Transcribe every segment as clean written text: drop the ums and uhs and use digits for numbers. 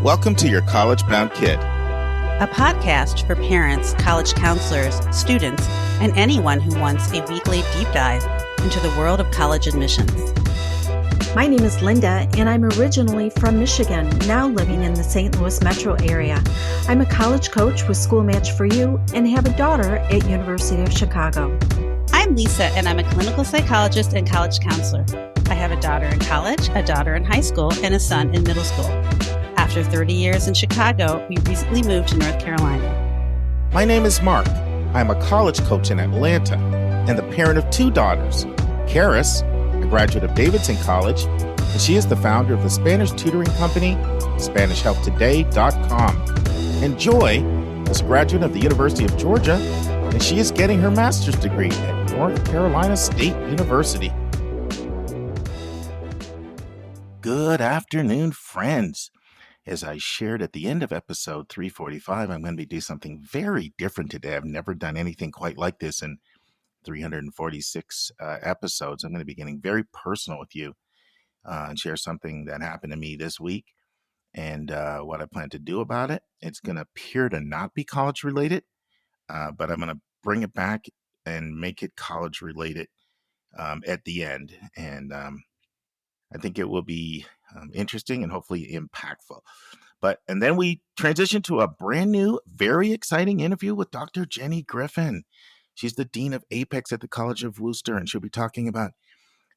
Welcome to your college-bound kid, a podcast for parents, college counselors, students, and anyone who wants a weekly deep dive into the world of college admissions. My name is Linda, and I'm originally from Michigan, now living in the St. Louis metro area. I'm a college coach with School Match for You and have a daughter at University of Chicago. I'm Lisa, and I'm a clinical psychologist and college counselor. I have a daughter in college, a daughter in high school, and a son in middle school. After 30 years in Chicago, we recently moved to North Carolina. My name is Mark. I'm a college coach in Atlanta and the parent of two daughters. Karis, a graduate of Davidson College, and she is the founder of the Spanish tutoring company, SpanishHelpToday.com. And Joy is a graduate of the University of Georgia, and she is getting her master's degree at North Carolina State University. Good afternoon, friends. As I shared at the end of episode 345, I'm going to be doing something very different today. I've never done anything quite like this in 346 episodes. I'm going to be getting very personal with you and share something that happened to me this week and what I plan to do about it. It's going to appear to not be college related, but I'm going to bring it back and make it college related at the end. And I think it will be interesting and hopefully impactful. And then we transition to a brand new, very exciting interview with Dr. Jenni Griffin. She's the Dean of Apex at the College of Wooster, and she'll be talking about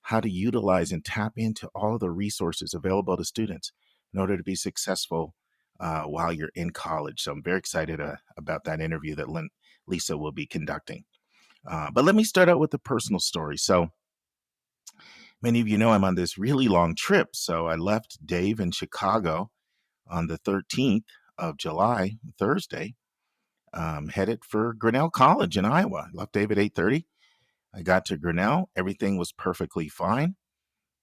how to utilize and tap into all of the resources available to students in order to be successful while you're in college. So I'm very excited about that interview that Lisa will be conducting. But let me start out with a personal story. So many of you know I'm on this really long trip. So I left Dave in Chicago on the 13th of July, Thursday, headed for Grinnell College in Iowa. I left Dave at 8:30. I got to Grinnell. Everything was perfectly fine.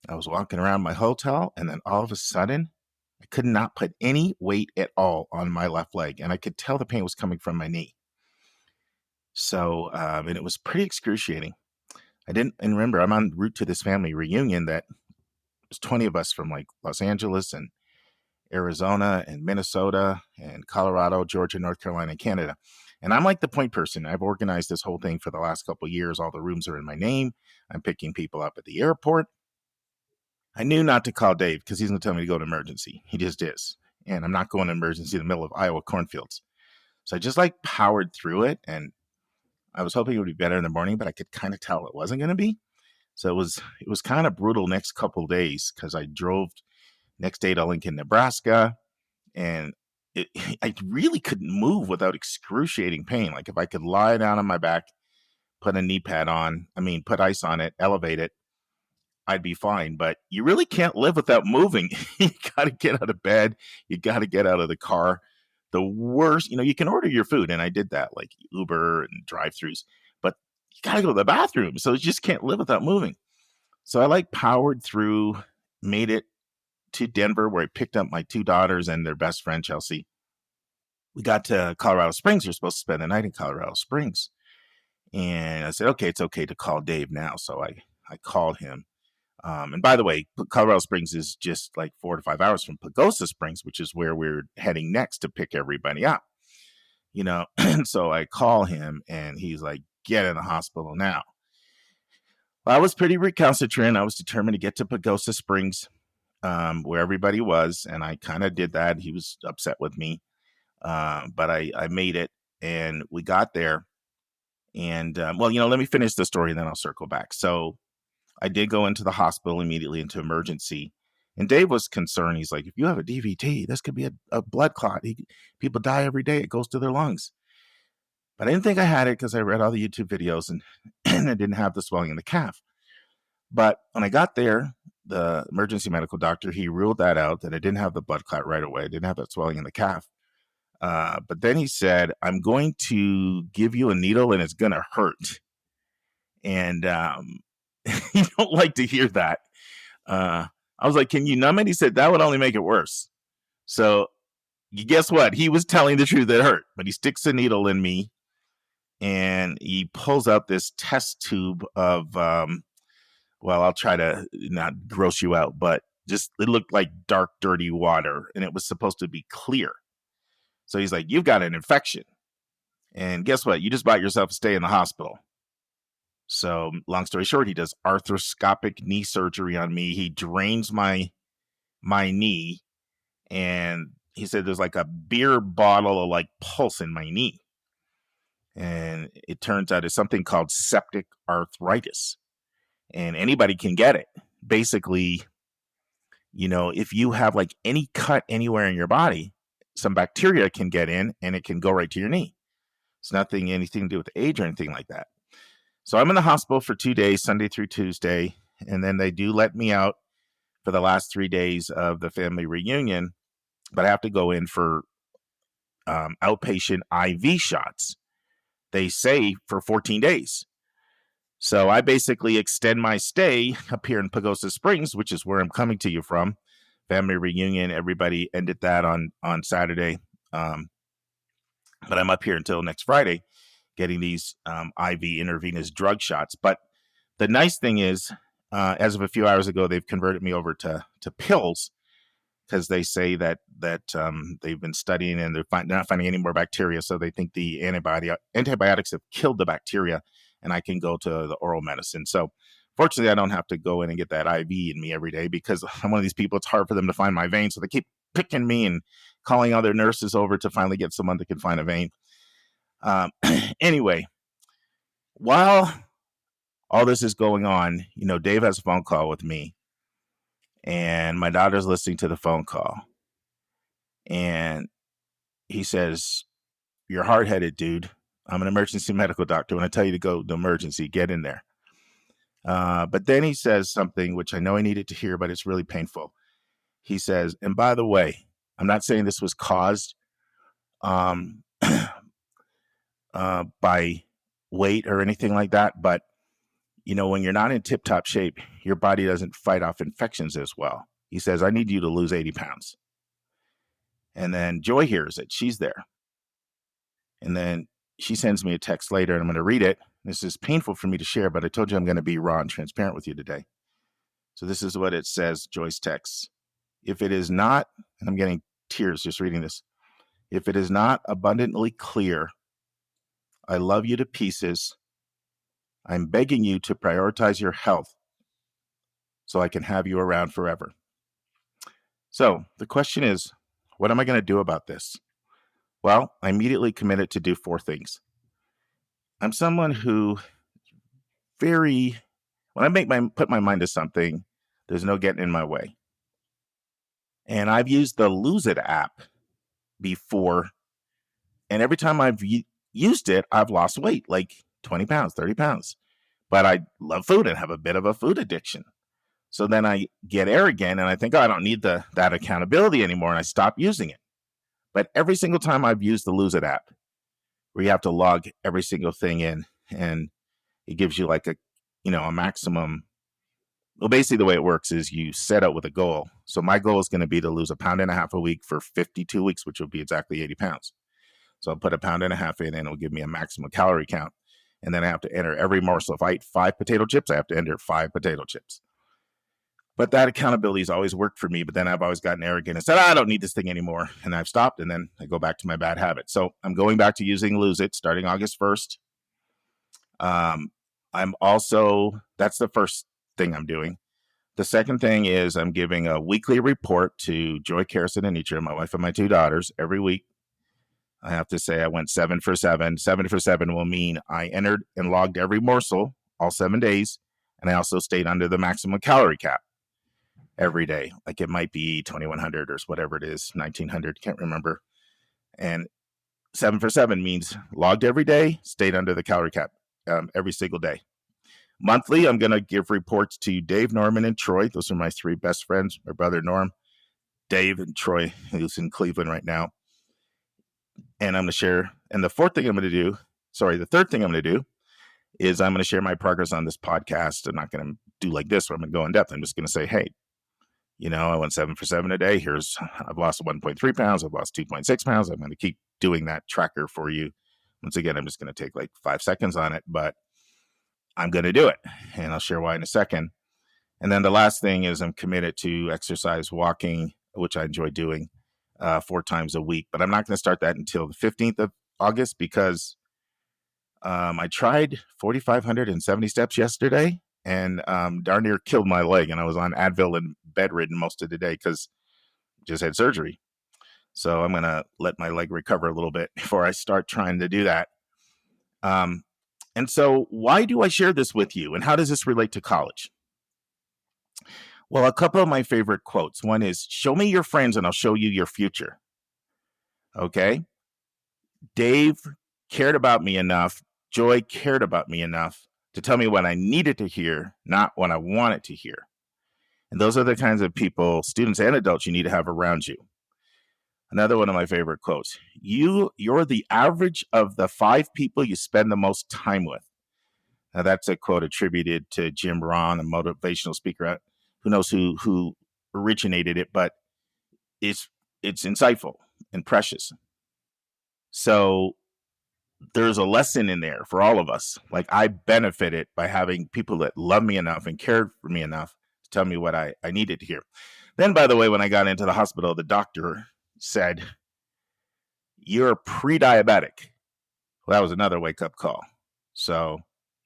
I was walking around my hotel, and then all of a sudden, I could not put any weight at all on my left leg, and I could tell the pain was coming from my knee. So, and it was pretty excruciating. And remember, I'm en route to this family reunion that was 20 of us from like Los Angeles and Arizona and Minnesota and Colorado, Georgia, North Carolina, and Canada. And I'm like the point person. I've organized this whole thing for the last couple of years. All the rooms are in my name. I'm picking people up at the airport. I knew not to call Dave because he's going to tell me to go to emergency. He just is. And I'm not going to emergency in the middle of Iowa cornfields. So I just like powered through it. And I was hoping it would be better in the morning, but I could kind of tell it wasn't going to be. So it was kind of brutal next couple of days because I drove next day to Lincoln, Nebraska, and I really couldn't move without excruciating pain. Like if I could lie down on my back, put a knee pad on, put ice on it, elevate it, I'd be fine. But you really can't live without moving. You got to get out of bed. You got to get out of the car. The worst, you can order your food. And I did that, like Uber and drive-thrus, but you got to go to the bathroom. So you just can't live without moving. So I like powered through, made it to Denver, where I picked up my two daughters and their best friend, Chelsea. We got to Colorado Springs. You're supposed to spend the night in Colorado Springs. And I said, okay, it's okay to call Dave now. So I called him. And by the way, Colorado Springs is just like 4 to 5 hours from Pagosa Springs, which is where we're heading next to pick everybody up. And so I call him and he's like, get in the hospital now. Well, I was pretty recalcitrant. I was determined to get to Pagosa Springs, where everybody was. And I kind of did that. He was upset with me. But I made it and we got there. And let me finish the story and then I'll circle back. So I did go into the hospital immediately into emergency. And Dave was concerned. He's like, if you have a DVT, this could be a blood clot. People die every day. It goes to their lungs. But I didn't think I had it because I read all the YouTube videos and I didn't have the swelling in the calf. But when I got there, the emergency medical doctor, he ruled that out, that I didn't have the blood clot right away. I didn't have that swelling in the calf. But then he said, I'm going to give you a needle and it's going to hurt. And you don't like to hear that. I was like, can you numb it? He said, that would only make it worse. So guess what? He was telling the truth. It hurt. But he sticks a needle in me and he pulls out this test tube of, I'll try to not gross you out, but it looked like dark, dirty water, and it was supposed to be clear. So he's like, you've got an infection. And guess what? You just bought yourself a stay in the hospital. So long story short, he does arthroscopic knee surgery on me. He drains my knee, and he said there's like a beer bottle of like pulse in my knee. And it turns out it's something called septic arthritis. And anybody can get it. Basically, if you have like any cut anywhere in your body, some bacteria can get in and it can go right to your knee. It's anything to do with age or anything like that. So I'm in the hospital for 2 days, Sunday through Tuesday. And then they do let me out for the last 3 days of the family reunion. But I have to go in for outpatient IV shots. They say for 14 days. So I basically extend my stay up here in Pagosa Springs, which is where I'm coming to you from. Family reunion, everybody ended that on Saturday. But I'm up here until next Friday getting these IV intravenous drug shots. But the nice thing is, as of a few hours ago, they've converted me over to pills, because they say that they've been studying and they're not finding any more bacteria. So they think the antibiotics have killed the bacteria, and I can go to the oral medicine. So fortunately, I don't have to go in and get that IV in me every day, because I'm one of these people, it's hard for them to find my vein. So they keep picking me and calling other nurses over to finally get someone that can find a vein. Anyway, while all this is going on, Dave has a phone call with me. And my daughter's listening to the phone call. And he says, you're hard-headed, dude. I'm an emergency medical doctor. When I tell you to go to emergency, get in there. But then he says something which I know I needed to hear, but it's really painful. He says, and by the way, I'm not saying this was caused by weight or anything like that, but when you're not in tip-top shape, your body doesn't fight off infections as well. He says, I need you to lose 80 pounds. And then Joy hears it. She's there. And then she sends me a text later, and I'm going to read it. This is painful for me to share, but I told you I'm going to be raw and transparent with you today. So this is what it says, Joy's text. If it is not, and I'm getting tears just reading this. If it is not abundantly clear, I love you to pieces. I'm begging you to prioritize your health so I can have you around forever. So the question is, what am I going to do about this? Well, I immediately committed to do 4 things. I'm someone who when I put my mind to something, there's no getting in my way. And I've used the Lose It app before. And every time I've used it, I've lost weight, like 20 pounds, 30 pounds. But I love food and have a bit of a food addiction. So then I get arrogant and I think, I don't need that accountability anymore. And I stop using it. But every single time I've used the Lose It app, where you have to log every single thing in, and it gives you like a maximum. Well, basically the way it works is you set out with a goal. So my goal is going to be to lose 1.5 pounds a week for 52 weeks, which will be exactly 80 pounds. So I'll put 1.5 pounds in and it'll give me a maximum calorie count. And then I have to enter every morsel. If I eat 5 potato chips, I have to enter 5 potato chips. But that accountability has always worked for me. But then I've always gotten arrogant and said, I don't need this thing anymore. And I've stopped, and then I go back to my bad habit. So I'm going back to using Lose It starting August 1st. That's the first thing I'm doing. The second thing is I'm giving a weekly report to Joy, Carson, and Nitra, my wife and my 2 daughters, every week. I have to say I went 7 for 7. 7 for 7 will mean I entered and logged every morsel all 7 days. And I also stayed under the maximum calorie cap every day. Like it might be 2,100 or whatever it is, 1,900, can't remember. And 7 for 7 means logged every day, stayed under the calorie cap every single day. Monthly, I'm going to give reports to Dave, Norman, and Troy. Those are my 3 best friends, my brother Norm, Dave, and Troy, who's in Cleveland right now. And I'm going to share. And the third thing I'm going to do is I'm going to share my progress on this podcast. I'm not going to do like this where I'm going to go in depth. I'm just going to say, hey, I went 7 for 7 a day. I've lost 1.3 pounds. I've lost 2.6 pounds. I'm going to keep doing that tracker for you. Once again, I'm just going to take like 5 seconds on it, but I'm going to do it. And I'll share why in a second. And then the last thing is I'm committed to exercise walking, which I enjoy doing 4 times a week. But I'm not going to start that until the 15th of August because I tried 4,570 steps yesterday and darn near killed my leg. And I was on Advil and bedridden most of the day because just had surgery. So I'm going to let my leg recover a little bit before I start trying to do that. And so why do I share this with you? And how does this relate to college? Well, a couple of my favorite quotes. One is, show me your friends and I'll show you your future. Okay. Dave cared about me enough. Joy cared about me enough to tell me what I needed to hear, not what I wanted to hear. And those are the kinds of people, students and adults, you need to have around you. Another one of my favorite quotes, you're the average of the 5 people you spend the most time with. Now, that's a quote attributed to Jim Rohn, a motivational speaker. Who knows who originated it, but it's insightful and precious. So there's a lesson in there for all of us. Like, I benefited by having people that love me enough and cared for me enough to tell me what I needed to hear. Then, by the way, when I got into the hospital, the doctor said, you're pre-diabetic. Well, that was another wake-up call. So,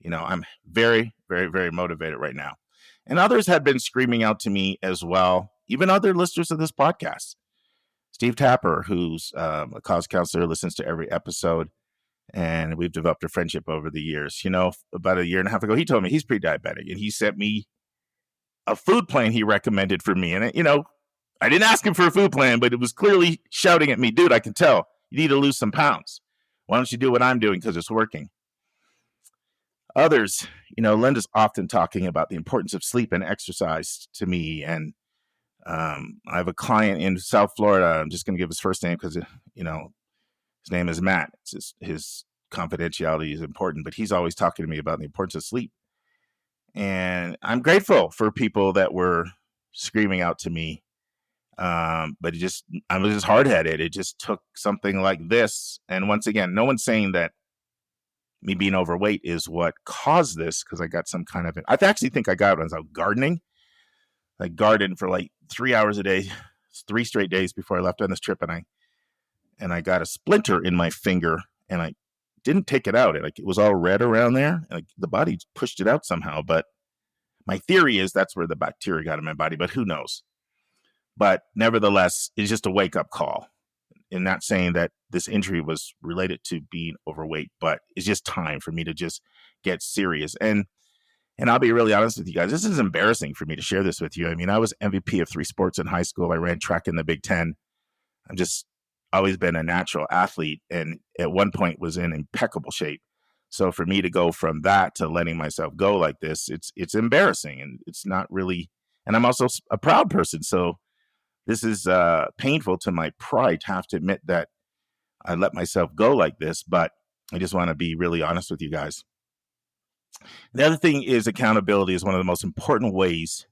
I'm very, very, very motivated right now. And others had been screaming out to me as well, even other listeners of this podcast. Steve Tapper, who's a college counselor, listens to every episode, and we've developed a friendship over the years. About 1.5 years ago, he told me he's pre-diabetic, and he sent me a food plan he recommended for me. And, I didn't ask him for a food plan, but it was clearly shouting at me, dude, I can tell you need to lose some pounds. Why don't you do what I'm doing because it's working? Others, Linda's often talking about the importance of sleep and exercise to me. And I have a client in South Florida. I'm just going to give his first name because, his name is Matt. His confidentiality is important, but he's always talking to me about the importance of sleep. And I'm grateful for people that were screaming out to me. But I was just hard-headed. It just took something like this. And once again, no one's saying that me being overweight is what caused this, because I got some kind of, I actually think I got it when I was out gardening. I gardened for like 3 hours a day, 3 straight days before I left on this trip. And I got a splinter in my finger and I didn't take it out. It was all red around there. And the body pushed it out somehow. But my theory is that's where the bacteria got in my body, but who knows? But nevertheless, it's just a wake-up call. And not saying that this injury was related to being overweight, but it's just time for me to just get serious. And I'll be really honest with you guys, this is embarrassing for me to share this with you. I mean, I was MVP of 3 sports in high school. I ran track in the Big Ten. I've just always been a natural athlete, and at one point was in impeccable shape. So for me to go from that to letting myself go like this, it's embarrassing, and it's not really, and I'm also a proud person. So this is painful to my pride to have to admit that I let myself go like this, but I just want to be really honest with you guys. The other thing is accountability is one of the most important ways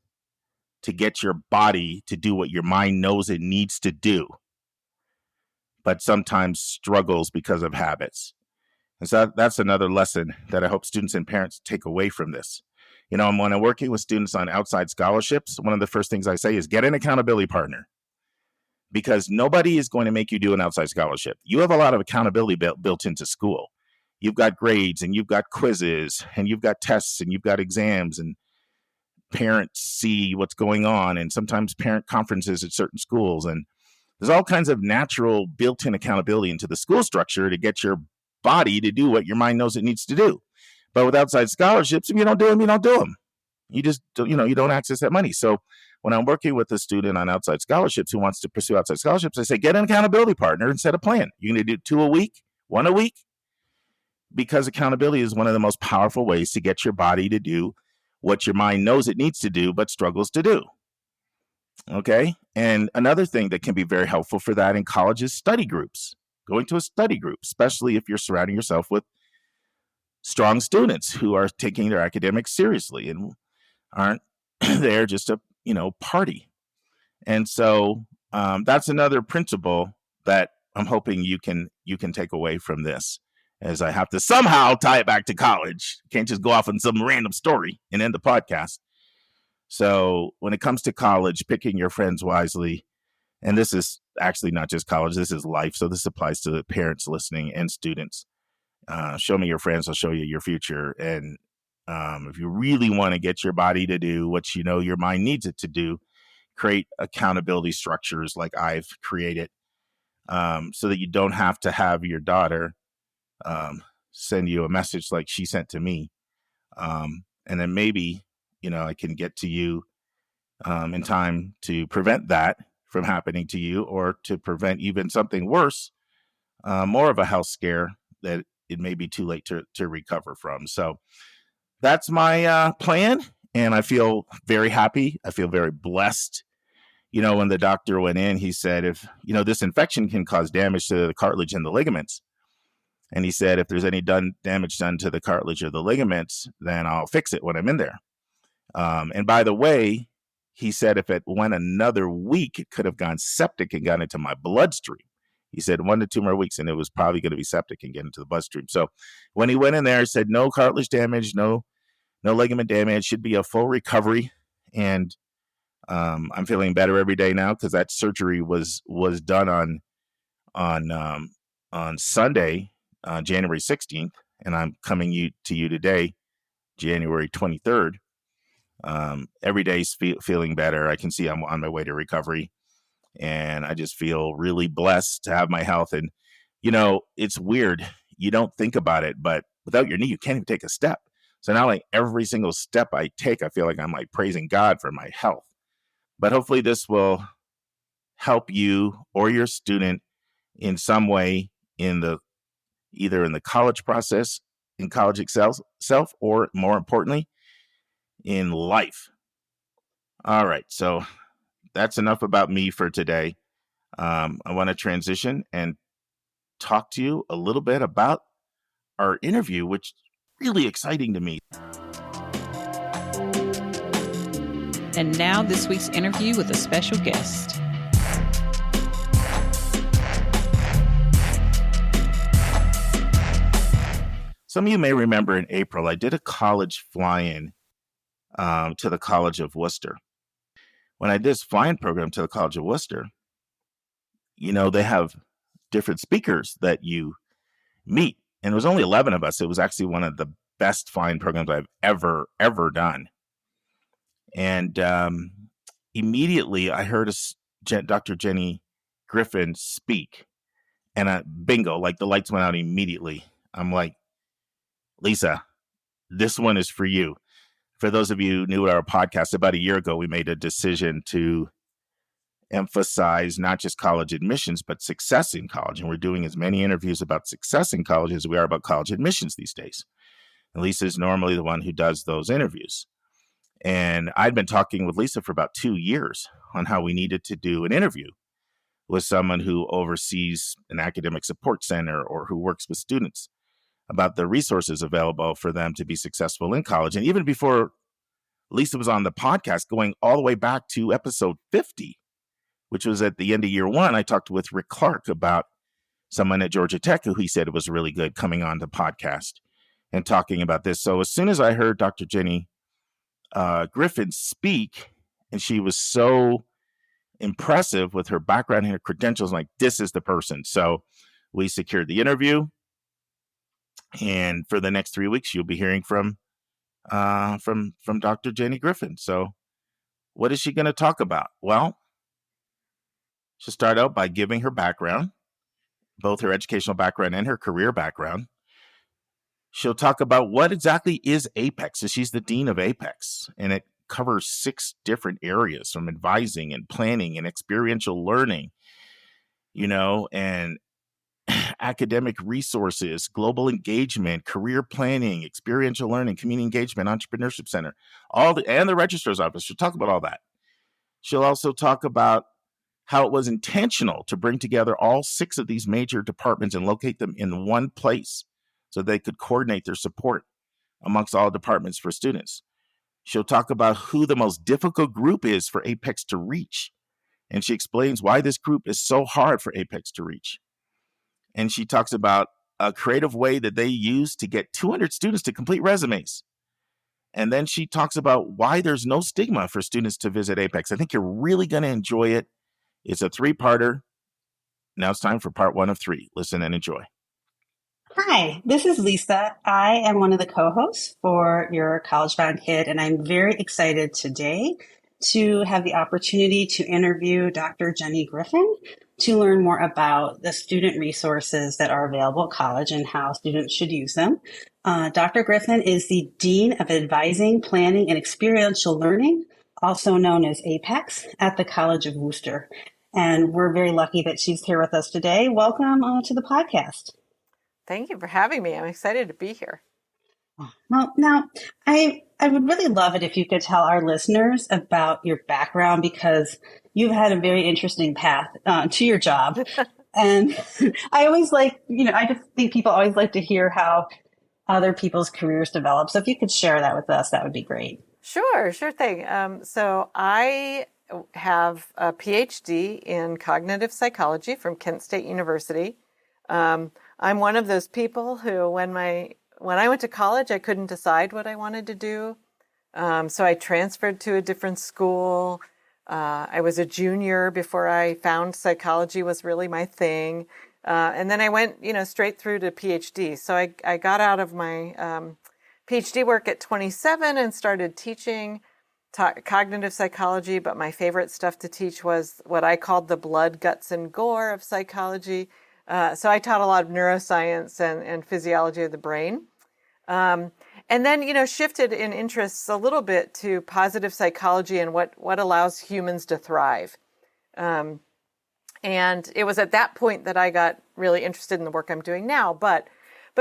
to get your body to do what your mind knows it needs to do, but sometimes struggles because of habits. And so that's another lesson that I hope students and parents take away from this. When I'm working with students on outside scholarships, one of the first things I say is get an accountability partner, because nobody is going to make you do an outside scholarship. You have a lot of accountability built into school. You've got grades and you've got quizzes and you've got tests and you've got exams, and parents see what's going on, and sometimes parent conferences at certain schools. And there's all kinds of natural built-in accountability into the school structure to get your body to do what your mind knows it needs to do. But with outside scholarships, if you don't do them, you don't do them. You just, you don't access that money. So when I'm working with a student on outside scholarships who wants to pursue outside scholarships, I say, get an accountability partner and set a plan. You're going to do 2 a week, 1 a week, because accountability is one of the most powerful ways to get your body to do what your mind knows it needs to do, but struggles to do. Okay. And another thing that can be very helpful for that in college is study groups. Going to a study group, especially if you're surrounding yourself with strong students who are taking their academics seriously and aren't there just to, party. And so that's another principle that I'm hoping you can take away from this, as I have to somehow tie it back to college. Can't just go off on some random story and end the podcast. So when it comes to college, picking your friends wisely, and this is actually not just college, this is life. So this applies to the parents listening and students. Show me your friends, I'll show you your future. And if you really want to get your body to do what you know your mind needs it to do, create accountability structures like I've created, so that you don't have to have your daughter send you a message like she sent to me. And then maybe, I can get to you in time to prevent that from happening to you, or to prevent even something worse, more of a health scare that it may be too late to recover from. So that's my plan. And I feel very happy. I feel very blessed. When the doctor went in, he said, if, this infection can cause damage to the cartilage and the ligaments. And he said, if there's any damage done to the cartilage or the ligaments, then I'll fix it when I'm in there. And by the way, he said, if it went another week, it could have gone septic and got into my bloodstream. He said 1 to 2 more weeks, and it was probably going to be septic and get into the bloodstream. So when he went in there, he said, no cartilage damage, no ligament damage, should be a full recovery. And I'm feeling better every day now, because that surgery was done on Sunday, January 16th, and I'm coming to you today, January 23rd. Every day's feeling better. I can see I'm on my way to recovery, and I just feel really blessed to have my health. And, it's weird. You don't think about it, but without your knee, you can't even take a step. So now, like, every single step I take, I feel like I'm like praising God for my health. But hopefully this will help you or your student in some way either in the college process, in college itself, or more importantly, in life. All right, so that's enough about me for today. I want to transition and talk to you a little bit about our interview, which is really exciting to me. And now this week's interview with a special guest. Some of you may remember in April, I did a college fly-in to the College of Wooster. When I did this fly-in program to the College of Wooster, they have different speakers that you meet. And it was only 11 of us. It was actually one of the best fly-in programs I've ever done. And immediately I heard Dr. Jenni Griffin speak. And bingo, like the lights went out immediately. I'm like, Lisa, this one is for you. For those of you who knew our podcast, about a year ago, we made a decision to emphasize not just college admissions, but success in college. And we're doing as many interviews about success in college as we are about college admissions these days. And Lisa is normally the one who does those interviews. And I'd been talking with Lisa for about 2 years on how we needed to do an interview with someone who oversees an academic support center or who works with students about the resources available for them to be successful in college. And even before Lisa was on the podcast, going all the way back to episode 50, which was at the end of year 1, I talked with Rick Clark about someone at Georgia Tech who he said it was really good coming on the podcast and talking about this. So as soon as I heard Dr. Jenni Griffin speak, and she was so impressive with her background and her credentials, like, this is the person. So we secured the interview. And for the next 3 weeks, you'll be hearing from Dr. Jenni Griffin. So what is she going to talk about? Well, she'll start out by giving her background, both her educational background and her career background. She'll talk about what exactly is APEX. So she's the dean of APEX, and it covers 6 different areas, from advising and planning and experiential learning, and academic resources, global engagement, career planning, experiential learning, community engagement, entrepreneurship center, and the registrar's office. She'll talk about all that. She'll also talk about how it was intentional to bring together all 6 of these major departments and locate them in one place so they could coordinate their support amongst all departments for students. She'll talk about who the most difficult group is for APEX to reach. And she explains why this group is so hard for APEX to reach. And she talks about a creative way that they use to get 200 students to complete resumes. And then she talks about why there's no stigma for students to visit Apex. I think you're really going to enjoy it. It's a 3-parter. Now it's time for part 1 of 3. Listen and enjoy. Hi, this is Lisa. I am one of the co-hosts for your College-Bound Kid, and I'm very excited today to have the opportunity to interview Dr. Jenni Griffin to learn more about the student resources that are available at college and how students should use them. Dr. Griffin is the Dean of Advising, Planning, and Experiential Learning, also known as APEX, at the College of Wooster. And we're very lucky that she's here with us today. Welcome to the podcast. Thank you for having me. I'm excited to be here. Well, now, I would really love it if you could tell our listeners about your background, because you've had a very interesting path to your job. And I always I just think people always like to hear how other people's careers develop. So if you could share that with us, that would be great. Sure thing. So I have a PhD in cognitive psychology from Kent State University. I'm one of those people who, when I went to college, I couldn't decide what I wanted to do. So I transferred to a different school. I was a junior before I found psychology was really my thing. And then I went, straight through to PhD. So I got out of my PhD work at 27 and started teaching cognitive psychology. But my favorite stuff to teach was what I called the blood, guts, and gore of psychology. So I taught a lot of neuroscience and physiology of the brain. And then, shifted in interests a little bit to positive psychology and what allows humans to thrive. And it was at that point that I got really interested in the work I'm doing now. But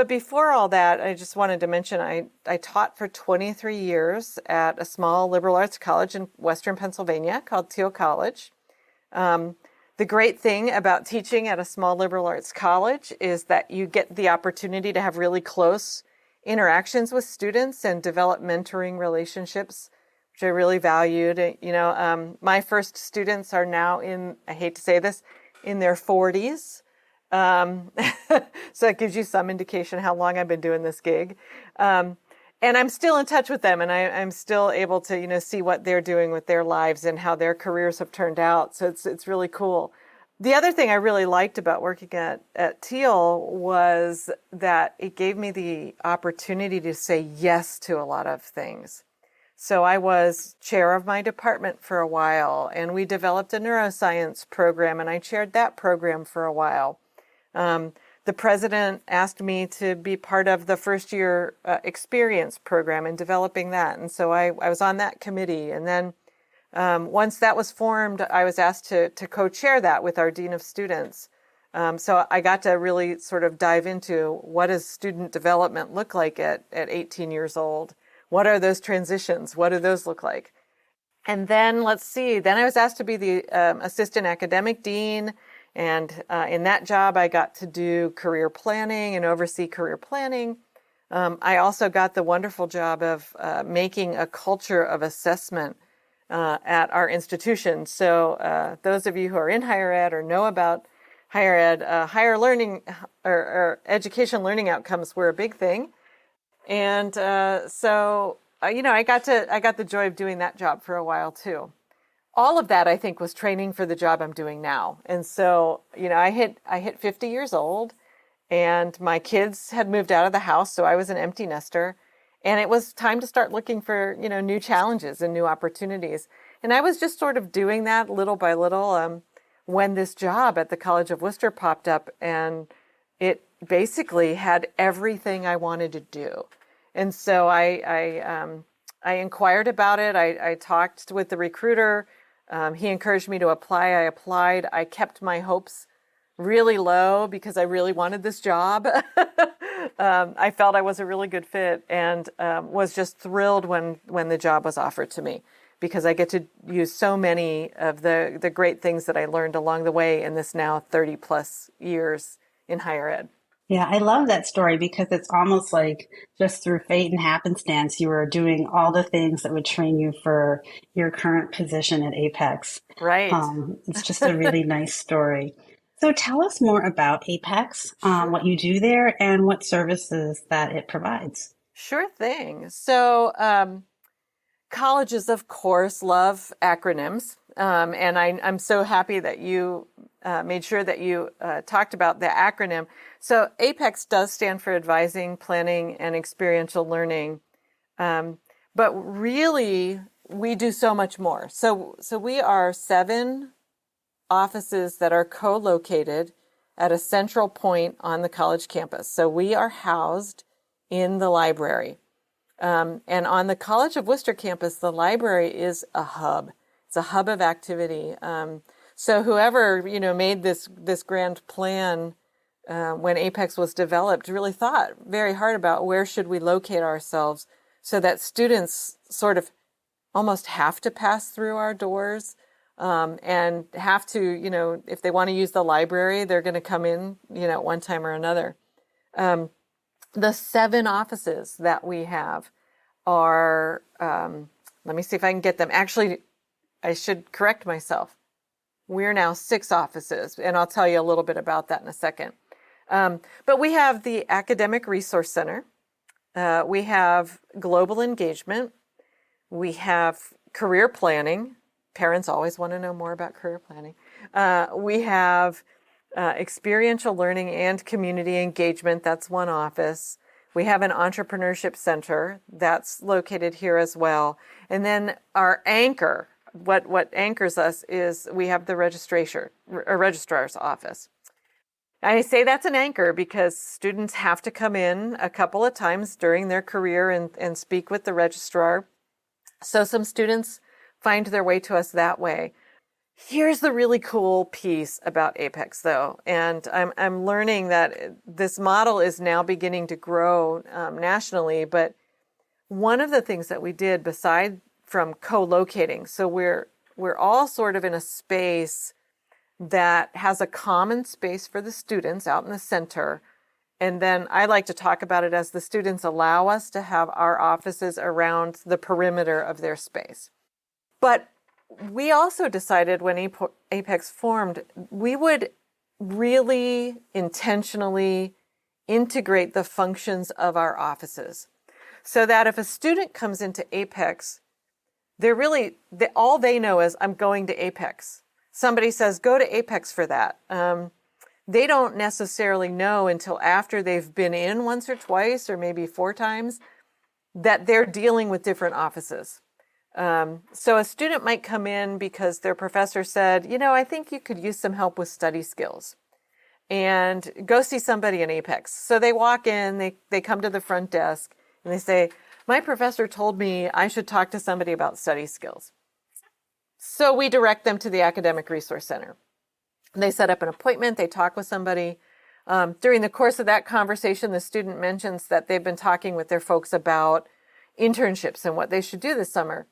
before all that, I just wanted to mention I taught for 23 years at a small liberal arts college in Western Pennsylvania called Thiel College. The great thing about teaching at a small liberal arts college is that you get the opportunity to have really close interactions with students and develop mentoring relationships, which I really valued. My first students are now I hate to say this, in their 40s. So that gives you some indication how long I've been doing this gig. And I'm still in touch with them, and I'm still able to, see what they're doing with their lives and how their careers have turned out. So it's really cool. The other thing I really liked about working at Thiel was that it gave me the opportunity to say yes to a lot of things. So I was chair of my department for a while, and we developed a neuroscience program, and I chaired that program for a while. The president asked me to be part of the first year experience program and developing that. And so I was on that committee. And then once that was formed, I was asked to co-chair that with our dean of students. So I got to really sort of dive into what does student development look like at 18 years old? What are those transitions? What do those look like? And then then I was asked to be the assistant academic dean. And in that job, I got to do career planning and oversee career planning. I also got the wonderful job of making a culture of assessment at our institution. So those of you who are in higher ed or know about higher ed, higher learning or education learning outcomes were a big thing. And so I got the joy of doing that job for a while too. All of that, I think, was training for the job I'm doing now. And so, I hit 50 years old, and my kids had moved out of the house, so I was an empty nester. And it was time to start looking for, new challenges and new opportunities. And I was just sort of doing that little by little when this job at the College of Wooster popped up, and it basically had everything I wanted to do. And so I inquired about it. I talked with the recruiter. He encouraged me to apply. I applied. I kept my hopes really low because I really wanted this job. I felt I was a really good fit and was just thrilled when the job was offered to me, because I get to use so many of the great things that I learned along the way in this now 30 plus years in higher ed. Yeah, I love that story because it's almost like just through fate and happenstance, you were doing all the things that would train you for your current position at Apex. Right. It's just a really nice story. So tell us more about Apex, what you do there, and what services that it provides. Sure thing. So colleges, of course, love acronyms. And I'm so happy that you made sure that you talked about the acronym. So APEX does stand for Advising, Planning, and Experiential Learning. But really, we do so much more. So we are 7 offices that are co-located at a central point on the college campus. So we are housed in the library. And on the College of Wooster campus, the library is a hub. It's a hub of activity. So whoever, made this grand plan when APEX was developed really thought very hard about where should we locate ourselves so that students sort of almost have to pass through our doors and have to, if they want to use the library, they're going to come in, at one time or another. The 7 offices that we have are, let me see if I can get them. Actually, I should correct myself. We're now 6 offices, and I'll tell you a little bit about that in a second. But we have the Academic Resource Center. We have Global Engagement. We have Career Planning. Parents always want to know more about career planning. We have Experiential Learning and Community Engagement. That's one office. We have an Entrepreneurship Center. That's located here as well. And then our anchor, what anchors us is we have the registrar's office. I say that's an anchor because students have to come in a couple of times during their career and speak with the registrar. So some students find their way to us that way. Here's the really cool piece about APEX, though, and I'm learning that this model is now beginning to grow nationally. But one of the things that we did, beside from co-locating, so we're all sort of in a space that has a common space for the students out in the center, and then I like to talk about it as the students allow us to have our offices around the perimeter of their space. But we also decided when APEX formed, we would really intentionally integrate the functions of our offices so that if a student comes into APEX, all they know is, I'm going to APEX. Somebody says, go to APEX for that. They don't necessarily know until after they've been in once or twice or maybe 4 times that they're dealing with different offices. So a student might come in because their professor said, I think you could use some help with study skills, and go see somebody in APEX. So they walk in, they come to the front desk, and they say, my professor told me I should talk to somebody about study skills. So we direct them to the Academic Resource Center. They set up an appointment, they talk with somebody. During the course of that conversation, the student mentions that they've been talking with their folks about internships and what they should do this summer.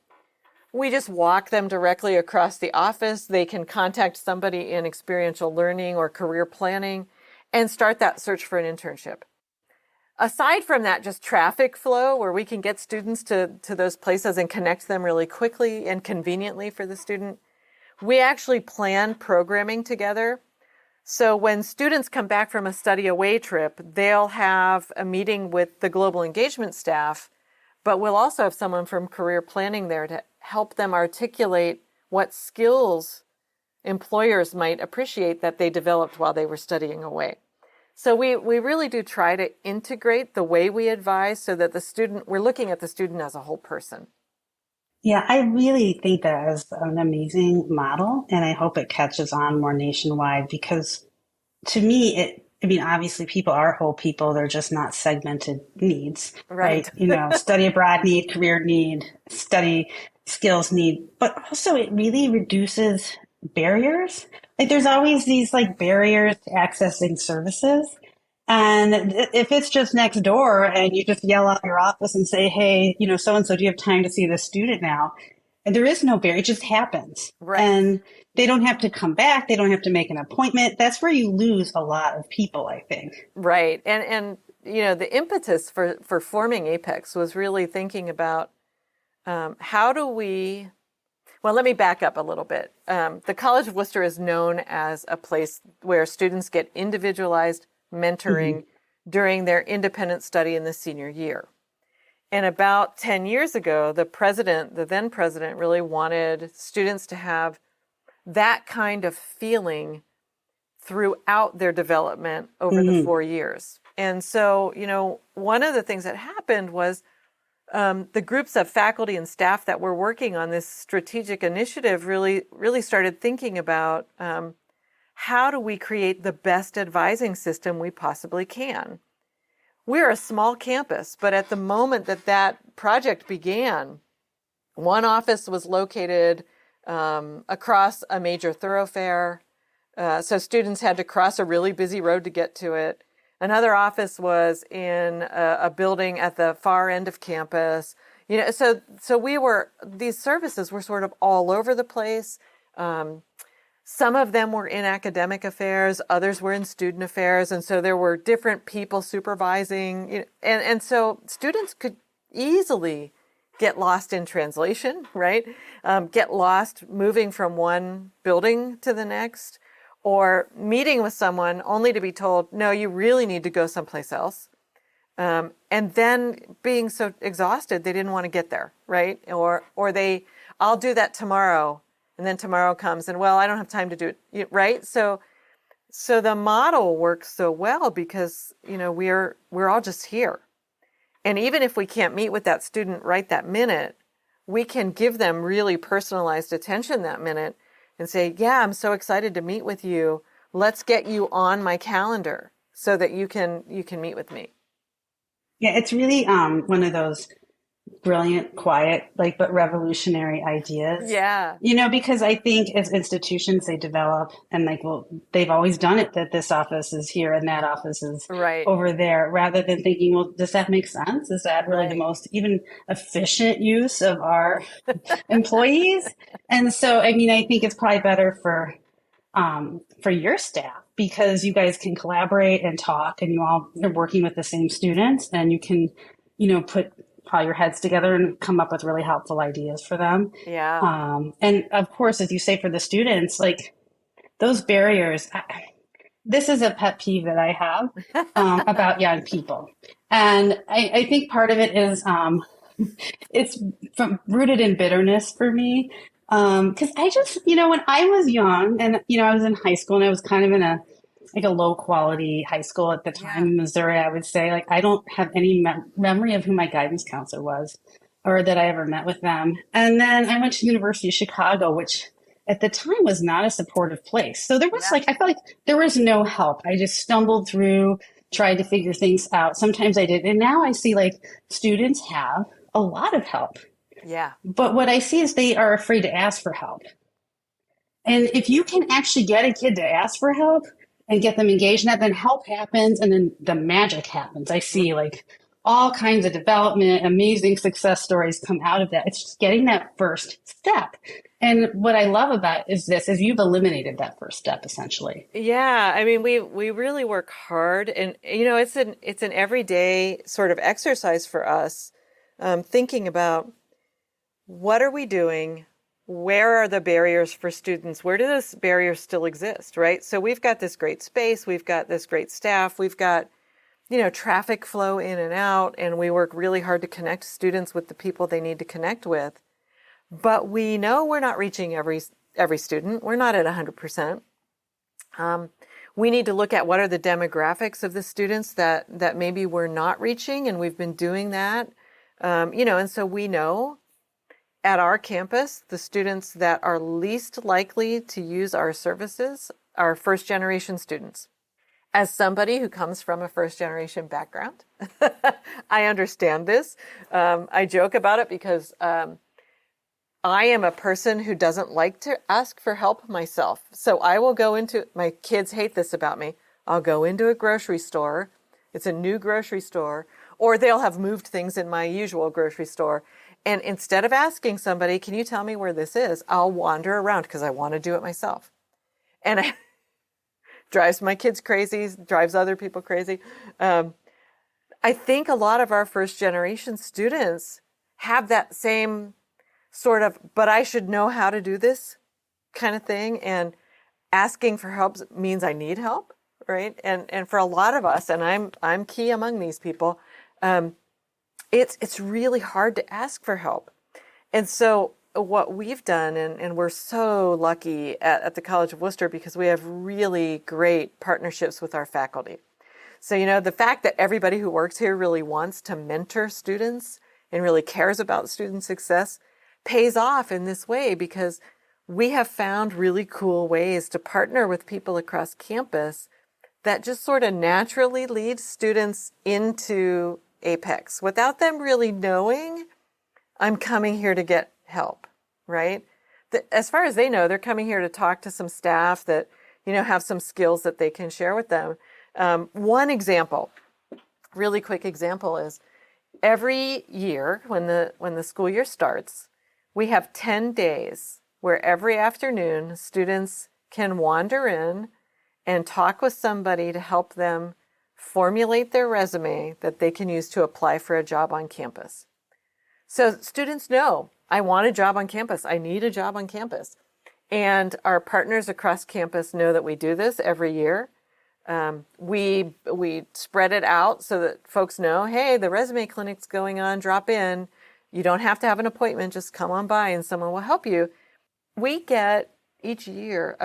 We just walk them directly across the office. They can contact somebody in experiential learning or career planning and start that search for an internship. Aside from that, just traffic flow where we can get students to those places and connect them really quickly and conveniently for the student, we actually plan programming together. So when students come back from a study away trip, they'll have a meeting with the global engagement staff, but we'll also have someone from career planning there to help them articulate what skills employers might appreciate that they developed while they were studying away. So we really do try to integrate the way we advise so that we're looking at the student as a whole person. Yeah, I really think that is an amazing model, and I hope it catches on more nationwide because to me, obviously people are whole people. They're just not segmented needs, right? Study abroad need, career need, study skills need, but also it really reduces barriers. Like there's always these barriers to accessing services. And if it's just next door and you just yell out your office and say, hey, so-and-so, do you have time to see this student now? And there is no barrier. It just happens. Right. And they don't have to come back. They don't have to make an appointment. That's where you lose a lot of people, I think. Right. And the impetus for forming APEX was really thinking about how do we... Well, let me back up a little bit. The College of Wooster is known as a place where students get individualized mentoring during their independent study in the senior year. And about 10 years ago, the then president, really wanted students to have that kind of feeling throughout their development over the 4 years. And so, one of the things that happened was the groups of faculty and staff that were working on this strategic initiative really started thinking about how do we create the best advising system we possibly can. We're a small campus, but at the moment that project began, one office was located across a major thoroughfare, so students had to cross a really busy road to get to it. Another office was in a building at the far end of campus. So these services were sort of all over the place. Some of them were in academic affairs, others were in student affairs, and so there were different people supervising, and so students could easily get lost in translation, right? Get lost moving from one building to the next, or meeting with someone only to be told, no, you really need to go someplace else. And then being so exhausted, they didn't want to get there, right? Or I'll do that tomorrow. And then tomorrow comes and, well, I don't have time to do it, right? So the model works so well because, we're all just here. And even if we can't meet with that student right that minute, we can give them really personalized attention that minute and say, yeah, I'm so excited to meet with you. Let's get you on my calendar so that you can meet with me. Yeah, it's really one of those brilliant, quiet, but revolutionary ideas. Yeah. Because I think as institutions, they develop and they've always done it, that this office is here and that office is right over there, rather than thinking, well, does that make sense? Is that really the most even efficient use of our employees? And so, I think it's probably better for your staff, because you guys can collaborate and talk, and you all are working with the same students, and you can, put your heads together and come up with really helpful ideas for them. Yeah. And of course, as you say, for the students, those barriers, this is a pet peeve that I have about young people. And I think part of it is it's rooted in bitterness for me. Because I just, when I was young and, I was in high school and I was kind of in a low quality high school at the time in Missouri, I would say, I don't have any memory of who my guidance counselor was or that I ever met with them. And then I went to University of Chicago, which at the time was not a supportive place. So there was I felt like there was no help. I just stumbled through, tried to figure things out. Sometimes I did. And now I see students have a lot of help. Yeah. But what I see is they are afraid to ask for help. And if you can actually get a kid to ask for help and get them engaged in that, then help happens and then the magic happens. I see all kinds of development, amazing success stories come out of that. It's just getting that first step. And what I love about is you've eliminated that first step essentially. Yeah, we really work hard, and it's an everyday sort of exercise for us, thinking about what are we doing. Where are the barriers for students? Where do those barriers still exist, right? So we've got this great space, we've got this great staff, we've got, traffic flow in and out, and we work really hard to connect students with the people they need to connect with. But we know we're not reaching every student. We're not at 100%. We need to look at what are the demographics of the students that maybe we're not reaching, and we've been doing that. And so we know at our campus, the students that are least likely to use our services are first-generation students. As somebody who comes from a first-generation background, I understand this. I joke about it because I am a person who doesn't like to ask for help myself. So I will my kids hate this about me. I'll go into a grocery store. It's a new grocery store, or they'll have moved things in my usual grocery store. And instead of asking somebody, can you tell me where this is? I'll wander around because I want to do it myself. And it drives my kids crazy, drives other people crazy. I think a lot of our first generation students have that same sort of, but I should know how to do this kind of thing. And asking for help means I need help, right? And for a lot of us, and I'm key among these people, it's really hard to ask for help. And so what we've done, and we're so lucky at the College of Wooster because we have really great partnerships with our faculty. So, the fact that everybody who works here really wants to mentor students and really cares about student success pays off in this way, because we have found really cool ways to partner with people across campus that just sort of naturally lead students into Apex without them really knowing, I'm coming here to get help, right? As far as they know, they're coming here to talk to some staff that, have some skills that they can share with them. One example, really quick example, is every year when the school year starts, we have 10 days where every afternoon students can wander in and talk with somebody to help them formulate their resume that they can use to apply for a job on campus. So students know, I want a job on campus. I need a job on campus. And our partners across campus know that we do this every year. We spread it out so that folks know, hey, the resume clinic's going on, drop in. You don't have to have an appointment, just come on by and someone will help you. We get each year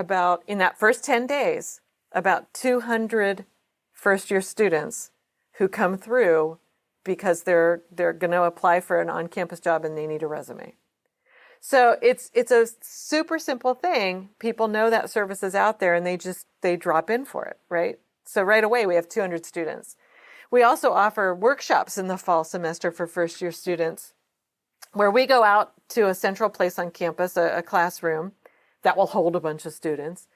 in that first 10 days, about 200 first-year students who come through because they're going to apply for an on-campus job and they need a resume. So it's a super simple thing. People know that service is out there and they drop in for it, right? So right away we have 200 students. We also offer workshops in the fall semester for first-year students where we go out to a central place on campus, a classroom that will hold a bunch of students.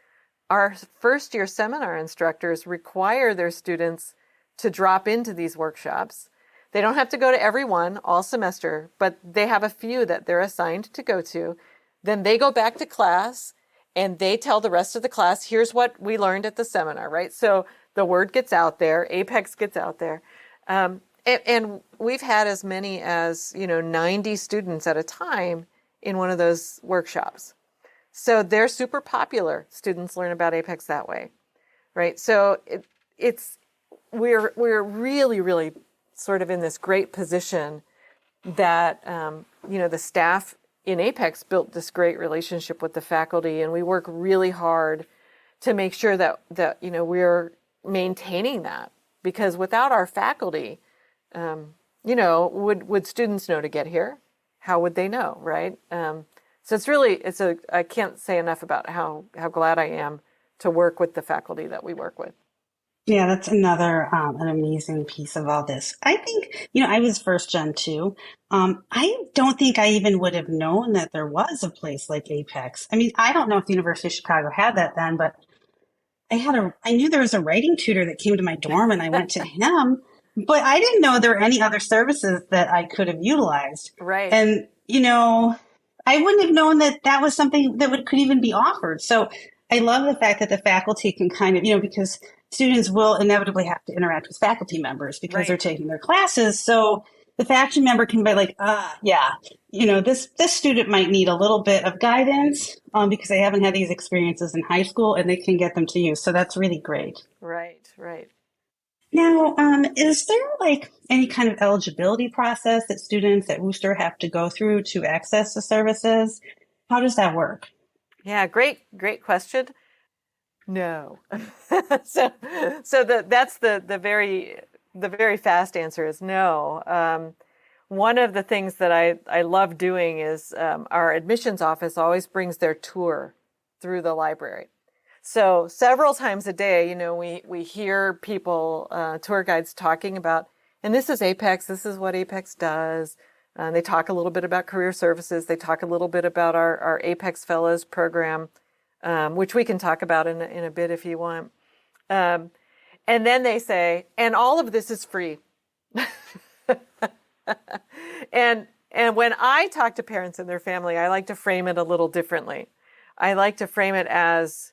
Our first-year seminar instructors require their students to drop into these workshops. They don't have to go to every one all semester, but they have a few that they're assigned to go to. Then they go back to class and they tell the rest of the class, here's what we learned at the seminar, right? So the word gets out there, Apex gets out there. And we've had as many as, 90 students at a time in one of those workshops. So they're super popular. Students learn about Apex that way, right? So we're really, really sort of in this great position that, the staff in Apex built this great relationship with the faculty, and we work really hard to make sure that we're maintaining that, because without our faculty, would students know to get here? How would they know, right? So I can't say enough about how glad I am to work with the faculty that we work with. Yeah, that's another an amazing piece of all this. I think, I was first gen too. I don't think I even would have known that there was a place like Apex. I mean, I don't know if the University of Chicago had that then, but I knew there was a writing tutor that came to my dorm and I went to him, but I didn't know there were any other services that I could have utilized. Right. And, I wouldn't have known that was something that could even be offered. So I love the fact that the faculty can kind of, because students will inevitably have to interact with faculty members because they're taking their classes. So the faculty member can be like, this student might need a little bit of guidance because they haven't had these experiences in high school, and they can get them to you. So that's really great. Right. Now, is there any kind of eligibility process that students at Wooster have to go through to access the services? How does that work? Yeah, great question. No. so that's the very fast answer is no. One of the things that I love doing is our admissions office always brings their tour through the library. So several times a day, we hear people, tour guides talking about, and this is Apex, this is what Apex does. They talk a little bit about career services. They talk a little bit about our Apex Fellows program, which we can talk about in a bit if you want. And then they say, and all of this is free. And when I talk to parents and their family, I like to frame it a little differently. I like to frame it as,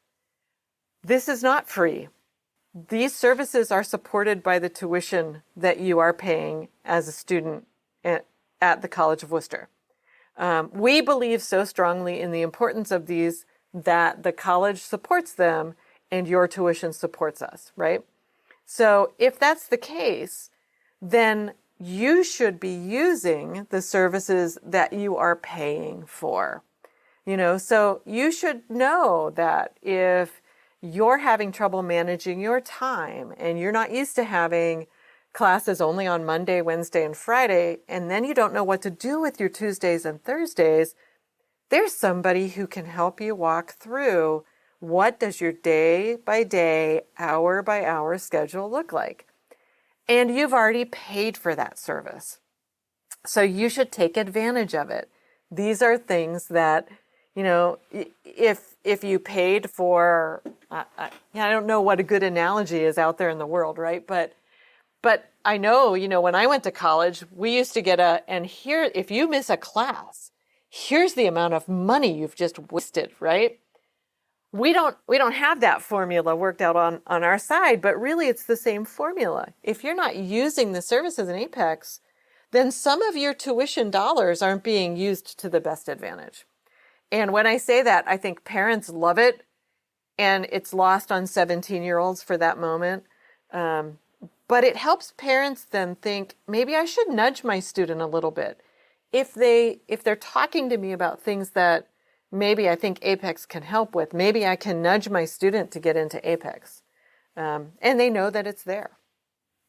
this is not free. These services are supported by the tuition that you are paying as a student at the College of Wooster. We believe so strongly in the importance of these that the college supports them and your tuition supports us, right? So if that's the case, then you should be using the services that you are paying for. So you should know that if you're having trouble managing your time and you're not used to having classes only on Monday, Wednesday, and Friday, and then you don't know what to do with your Tuesdays and Thursdays, there's somebody who can help you walk through what does your day by day, hour by hour schedule look like. And you've already paid for that service. So you should take advantage of it. These are things that, if you paid for, I don't know what a good analogy is out there in the world, right? But I know, when I went to college, we used to get if you miss a class, here's the amount of money you've just wasted, right? We don't have that formula worked out on our side, but really it's the same formula. If you're not using the services in Apex, then some of your tuition dollars aren't being used to the best advantage. And when I say that, I think parents love it, and it's lost on 17-year-olds for that moment. But it helps parents then think, maybe I should nudge my student a little bit. If they're talking to me about things that maybe I think Apex can help with, maybe I can nudge my student to get into Apex. And they know that it's there.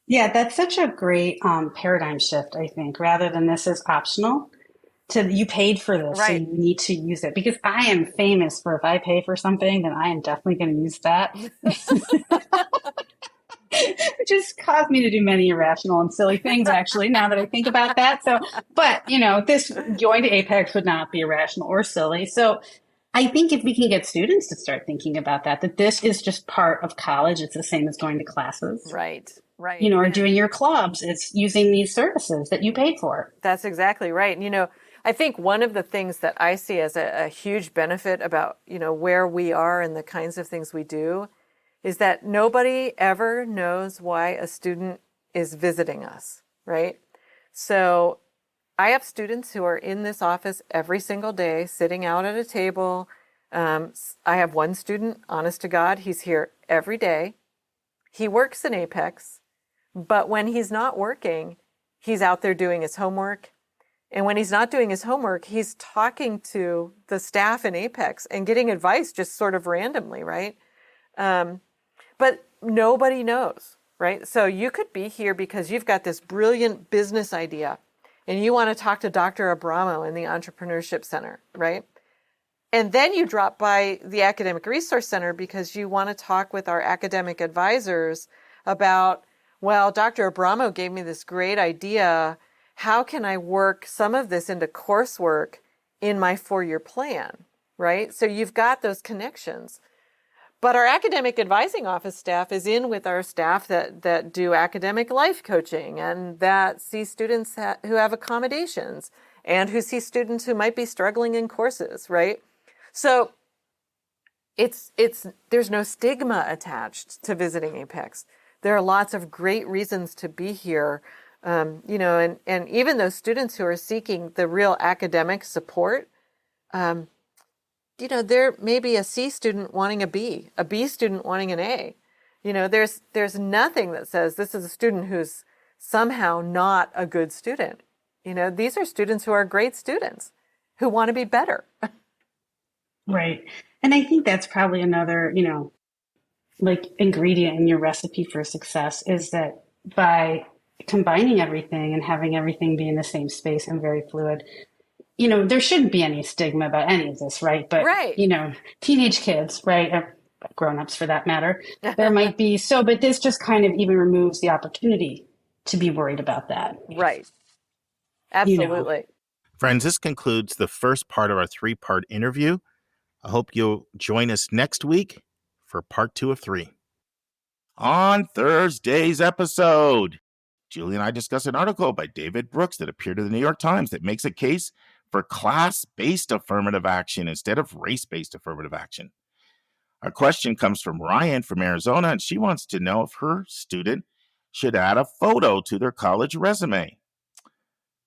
Yeah, that's such a great paradigm shift, I think, rather than this is optional to you paid for this, right. So you need to use it. Because I am famous for if I pay for something, then I am definitely going to use that. It just caused me to do many irrational and silly things, actually, now that I think about that. So, but, this going to Apex would not be irrational or silly. So I think if we can get students to start thinking about that this is just part of college. It's the same as going to classes. Right. Or doing your clubs. It's using these services that you paid for. That's exactly right. I think one of the things that I see as a huge benefit about, where we are and the kinds of things we do is that nobody ever knows why a student is visiting us, right? So I have students who are in this office every single day, sitting out at a table. I have one student, honest to God, he's here every day. He works in Apex, but when he's not working, he's out there doing his homework. And when he's not doing his homework, he's talking to the staff in Apex and getting advice just sort of randomly, right? But nobody knows, right? So you could be here because you've got this brilliant business idea and you want to talk to Dr. Abramo in the Entrepreneurship Center, right? And then you drop by the Academic Resource Center because you want to talk with our academic advisors about, well, Dr. Abramo gave me this great idea. How can I work some of this into coursework in my 4-year plan, right? So you've got those connections. But our academic advising office staff is in with our staff that do academic life coaching and that see students who have accommodations and who see students who might be struggling in courses, right? So there's no stigma attached to visiting Apex. There are lots of great reasons to be here, and even those students who are seeking the real academic support, there may be a C student wanting a B student wanting an A. There's nothing that says this is a student who's somehow not a good student. These are students who are great students who want to be better. Right. And I think that's probably another, ingredient in your recipe for success is that by combining everything and having everything be in the same space and very fluid, there shouldn't be any stigma about any of this, right? But, right. Teenage kids, right? Or grown-ups for that matter, there might be but this just kind of even removes the opportunity to be worried about that. Right. Absolutely. Friends, this concludes the first part of our 3-part interview. I hope you'll join us next week for part 2 of 3. On Thursday's episode, Julie and I discuss an article by David Brooks that appeared in the New York Times that makes a case for class-based affirmative action instead of race-based affirmative action. Our question comes from Ryan from Arizona, and she wants to know if her student should add a photo to their college resume.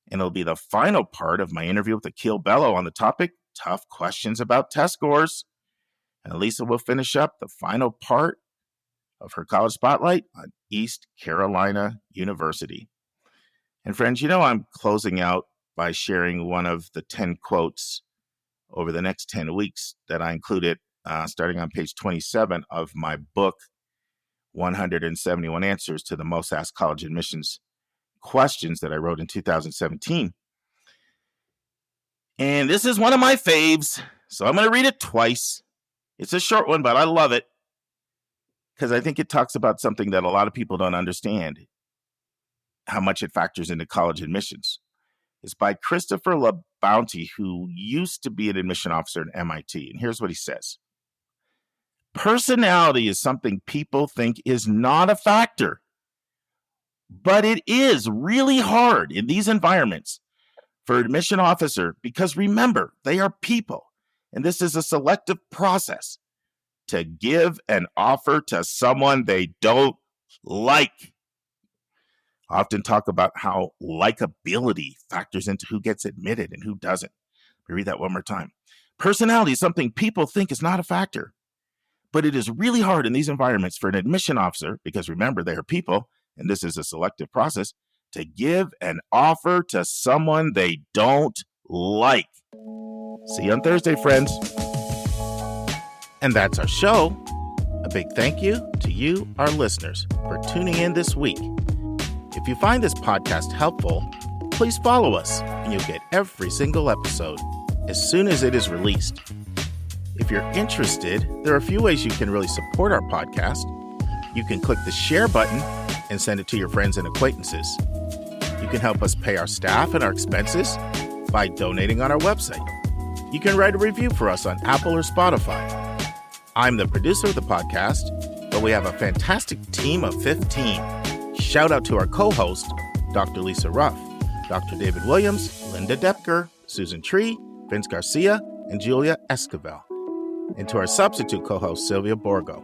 And it'll be the final part of my interview with Akil Bello on the topic, tough questions about test scores. And Elisa will finish up the final part of her college spotlight on East Carolina University. And friends, I'm closing out by sharing one of the 10 quotes over the next 10 weeks that I included starting on page 27 of my book, 171 Answers to the Most Asked College Admissions Questions, that I wrote in 2017. And this is one of my faves, so I'm going to read it twice. It's a short one, but I love it because I think it talks about something that a lot of people don't understand, how much it factors into college admissions. It's by Christopher LaBounty, who used to be an admission officer at MIT. And here's what he says. Personality is something people think is not a factor, but it is really hard in these environments for an admission officer, because remember, they are people, and this is a selective process, to give an offer to someone they don't like. I often talk about how likability factors into who gets admitted and who doesn't. We read that one more time. Personality is something people think is not a factor, but it is really hard in these environments for an admission officer, because remember, they are people, and this is a selective process, to give an offer to someone they don't like. See you on Thursday, friends. And that's our show. A big thank you to you, our listeners, for tuning in this week. If you find this podcast helpful, please follow us, and you'll get every single episode as soon as it is released. If you're interested, there are a few ways you can really support our podcast. You can click the share button and send it to your friends and acquaintances. You can help us pay our staff and our expenses by donating on our website. You can write a review for us on Apple or Spotify. I'm the producer of the podcast, but we have a fantastic team of 15. Shout out to our co-host, Dr. Lisa Ruff, Dr. David Williams, Linda Depker, Susan Tree, Vince Garcia, and Julia Esquivel. And to our substitute co-host, Sylvia Borgo.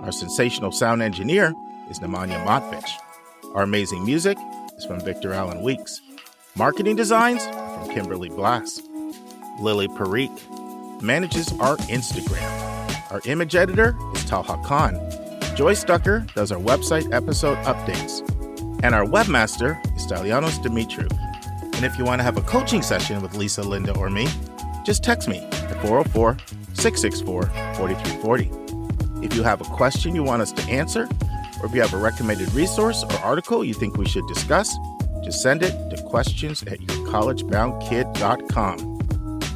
Our sensational sound engineer is Nemanja Motvich. Our amazing music is from Victor Allen Weeks. Marketing designs are from Kimberly Blass. Lily Parikh manages our Instagram. Our image editor is Talha Khan. Joyce Ducker does our website episode updates. And our webmaster is Stalianos Dimitriou. And if you want to have a coaching session with Lisa, Linda, or me, just text me at 404-664-4340. If you have a question you want us to answer, or if you have a recommended resource or article you think we should discuss, just send it to questions@yourcollegeboundkid.com.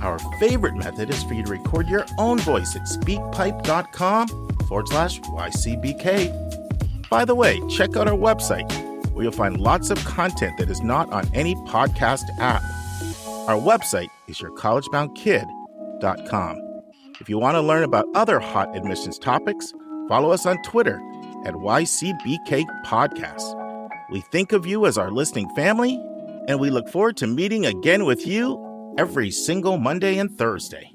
Our favorite method is for you to record your own voice at speakpipe.com/YCBK. By the way, check out our website, where you'll find lots of content that is not on any podcast app. Our website is yourcollegeboundkid.com. If you want to learn about other hot admissions topics, follow us on Twitter at YCBK Podcasts. We think of you as our listening family, and we look forward to meeting again with you every single Monday and Thursday.